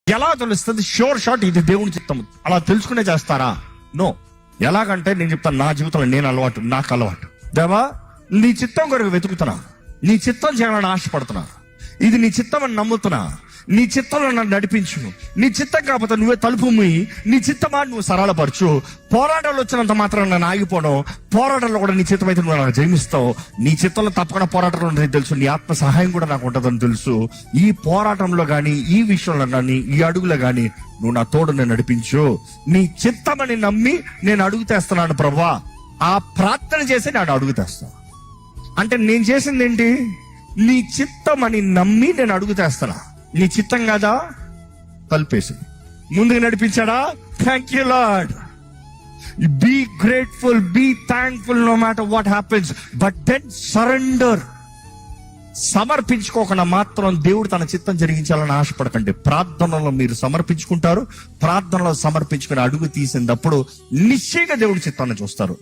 ఎలా తెలుస్తుంది sure shot ఇది దేవుని చిత్తం? అలా తెలుసుకునే చేస్తారా? నో. ఎలాగంటే నేను చెప్తాను, నా జీవితంలో నాకు అలవాటు. దేవా, నీ చిత్తం కొరకు వెతుకుతున్నా, నీ చిత్తం చేయాలని ఆశపడుతున్నా, ఇది నీ చిత్తం అని నమ్ముతున్నా, నీ చిత్తంలో నన్ను నడిపించు. నీ చిత్తం కాకపోతే నువ్వే తలుపు మూయి, నీ చిత్తమా నువ్వు సరళపరచు. పోరాటాలు వచ్చినంత మాత్రం నన్ను ఆగిపోవడం, పోరాటంలో కూడా నీ చిత్తం అయితే నువ్వు నాకు జయిస్తావు. నీ చిత్తంలో తప్పకుండా పోరాటంలో ఉంటుంది తెలుసు, నీ ఆత్మ సహాయం కూడా నాకు ఉంటుందని తెలుసు. ఈ పోరాటంలో కానీ, ఈ విషయంలో కానీ, ఈ అడుగులో కానీ నువ్వు నా తోడు నేను నడిపించు. నీ చిత్తమని నమ్మి నేను అడుగుతేస్తున్నాను ప్రభువా. ఆ ప్రార్థన చేసి నేను అడుగుతేస్తాను. అంటే నేను చేసింది ఏంటి? నీ చిత్తం అని నమ్మి నేను అడుగుతేస్తానా. నీ చిత్తం కాదా? తలుపేసి ముందుకు నడిపించాడా? Thank you Lord. Be grateful, be thankful no matter what happens, but then surrender. సమర్పించుకోకుండా మాత్రం దేవుడు తన చిత్తం జరిగించాలని ఆశపడకండి. ప్రార్థనలో మీరు సమర్పించుకుంటారు, ప్రార్థనలో సమర్పించుకుని అడుగు తీసినప్పుడు నిశ్చయంగా దేవుడి చిత్తాన్ని చూస్తారు.